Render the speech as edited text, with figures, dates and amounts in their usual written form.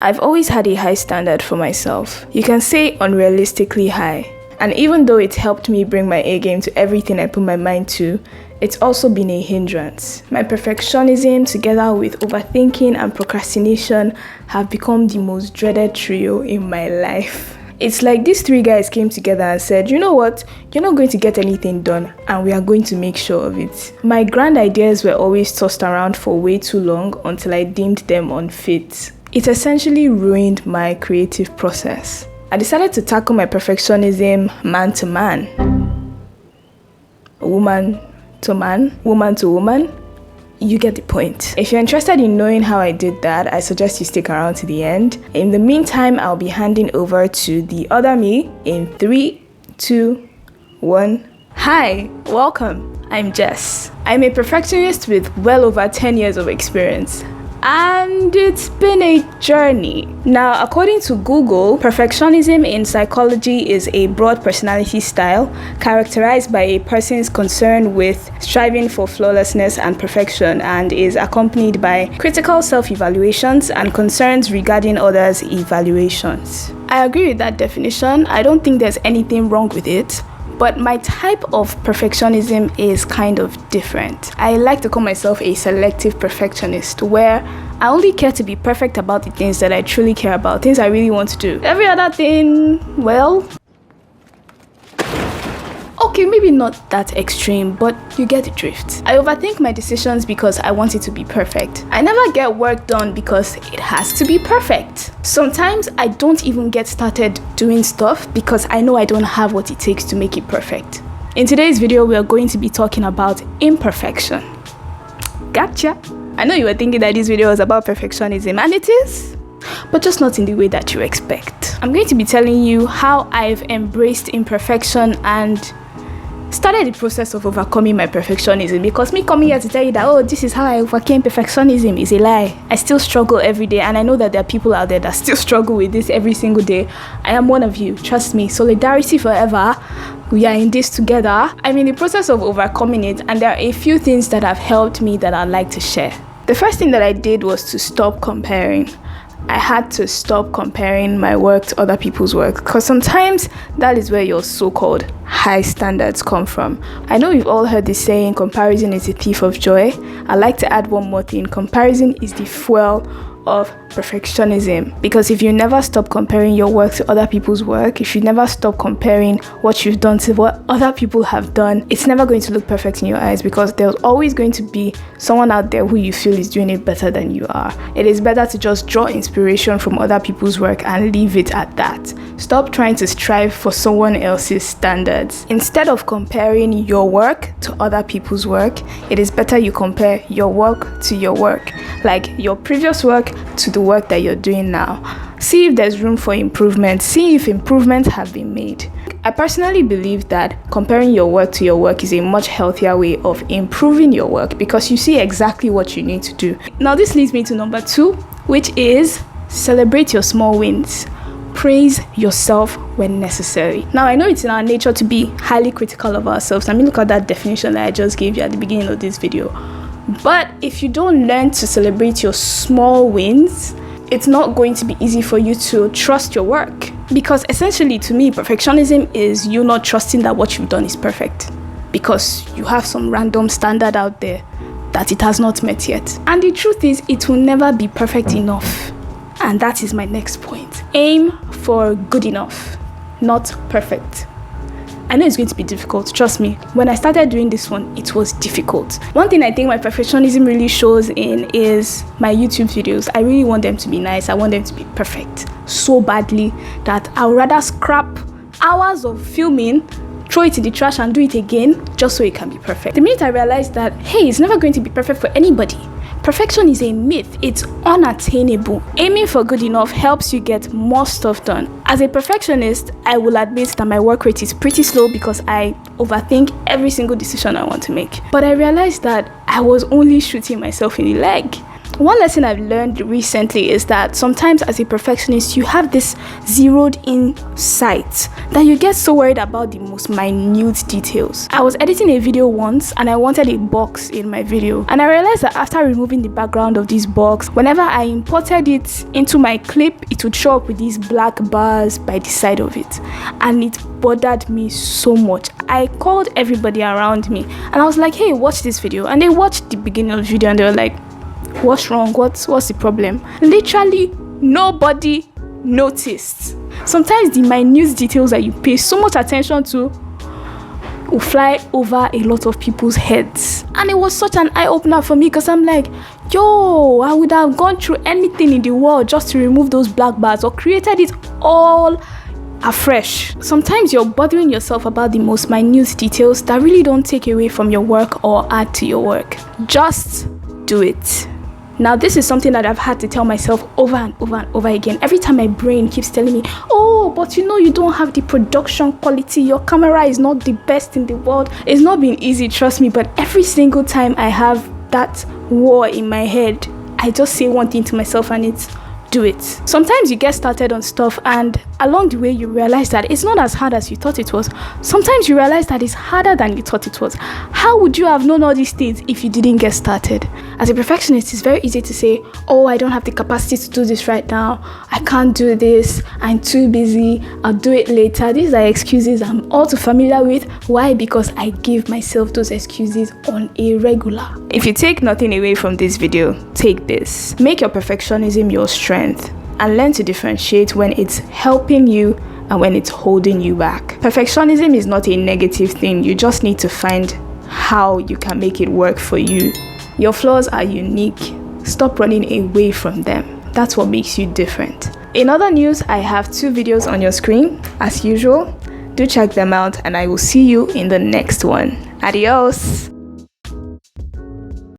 I've always had a high standard for myself. You can say unrealistically high. And even though it's helped me bring my A game to everything I put my mind to, it's also been a hindrance. My perfectionism, together with overthinking and procrastination, have become the most dreaded trio in my life. It's like these three guys came together and said, you know what, you're not going to get anything done and we are going to make sure of it. My grand ideas were always tossed around for way too long until I deemed them unfit. It essentially ruined my creative process. I decided to tackle my perfectionism man to man. Woman to man, woman to woman. You get the point. If you're interested in knowing how I did that, I suggest you stick around to the end. In the meantime, I'll be handing over to the other me in 3, 2, 1. Hi, welcome. I'm Jess. I'm a perfectionist with well over 10 years of experience. And it's been a journey. Now, according to Google, perfectionism in psychology is a broad personality style characterized by a person's concern with striving for flawlessness and perfection, and is accompanied by critical self-evaluations and concerns regarding others' evaluations. I agree with that definition. I don't think there's anything wrong with it. But my type of perfectionism is kind of different. I like to call myself a selective perfectionist, where I only care to be perfect about the things that I truly care about, things I really want to do. Every other thing, well, okay, maybe not that extreme, but you get the drift. I overthink my decisions because I want it to be perfect. I never get work done because it has to be perfect. Sometimes I don't even get started doing stuff because I know I don't have what it takes to make it perfect. In today's video, we are going to be talking about imperfection. Gotcha! I know you were thinking that this video was about perfectionism, and it is, but just not in the way that you expect. I'm going to be telling you how I've embraced imperfection and started the process of overcoming my perfectionism, because me coming here to tell you that, oh, this is how I overcame perfectionism is a lie. I still struggle every day, and I know that there are people out there that still struggle with this every single day. I am one of you, trust me. Solidarity forever. We are in this together. I'm in the process of overcoming it, and there are a few things that have helped me that I'd like to share. The first thing that I did was to stop comparing. I had to stop comparing my work to other people's work, because sometimes that is where your so-called high standards come from. I know you've all heard this saying, comparison is a thief of joy. I like to add one more thing. Comparison is the fuel of perfectionism, because if you never stop comparing your work to other people's work, if you never stop comparing what you've done to what other people have done, it's never going to look perfect in your eyes, because there's always going to be someone out there who you feel is doing it better than you are. It is better to just draw inspiration from other people's work and leave it at that. Stop trying to strive for someone else's standards. Instead of comparing your work to other people's work, it is better you compare your work to your work, like your previous work to the work that you're doing now. See if there's room for improvement. See if improvements have been made. I personally believe that comparing your work to your work is a much healthier way of improving your work, because you see exactly what you need to do. Now this leads me to number 2, which is celebrate your small wins. Praise yourself when necessary. Now, I know it's in our nature to be highly critical of ourselves. I mean, look at that definition that I just gave you at the beginning of this video. But if you don't learn to celebrate your small wins, it's not going to be easy for you to trust your work. Because essentially, to me, perfectionism is you not trusting that what you've done is perfect, because you have some random standard out there that it has not met yet. And the truth is, it will never be perfect enough. And that is my next point. Aim for good enough, not perfect. I know it's going to be difficult, trust me. When I started doing this one, it was difficult. One thing I think my perfectionism really shows in is my YouTube videos. I really want them to be nice. I want them to be perfect so badly that I would rather scrap hours of filming, throw it in the trash and do it again just so it can be perfect. The minute I realized that, hey, it's never going to be perfect for anybody. Perfection is a myth. It's unattainable. Aiming for good enough helps you get more stuff done. As a perfectionist, I will admit that my work rate is pretty slow because I overthink every single decision I want to make. But I realized that I was only shooting myself in the leg. One lesson I've learned recently is that sometimes as a perfectionist, you have this zeroed in sight that you get so worried about the most minute details. I was editing a video once and I wanted a box in my video, and I realized that after removing the background of this box, whenever I imported it into my clip, it would show up with these black bars by the side of it, and it bothered me so much. I called everybody around me and I was like, hey, watch this video, and they watched the beginning of the video and they were like, what's wrong? What's the problem? Literally nobody noticed. Sometimes the minute details that you pay so much attention to will fly over a lot of people's heads. And it was such an eye-opener for me, because I'm like, yo, I would have gone through anything in the world just to remove those black bars or created it all afresh. Sometimes you're bothering yourself about the most minute details that really don't take away from your work or add to your work. Just do it. Now, this is something that I've had to tell myself over and over and over again. Every time my brain keeps telling me, oh, but you know, you don't have the production quality. Your camera is not the best in the world. It's not been easy, trust me. But every single time I have that war in my head, I just say one thing to myself, and it's do it. Sometimes you get started on stuff and along the way you realize that it's not as hard as you thought it was. Sometimes you realize that it's harder than you thought it was. How would you have known all these things if you didn't get started? As a perfectionist, it's very easy to say, oh, I don't have the capacity to do this right now. I can't do this. I'm too busy. I'll do it later. These are excuses I'm all too familiar with. Why? Because I give myself those excuses on a regular. If you take nothing away from this video, take this. Make your perfectionism your strength, and learn to differentiate when it's helping you and when it's holding you back. Perfectionism is not a negative thing. You just need to find how you can make it work for you. Your flaws are unique. Stop running away from them. That's what makes you different. In other news, I have 2 videos on your screen. As usual, do check them out, and I will see you in the next one. Adios.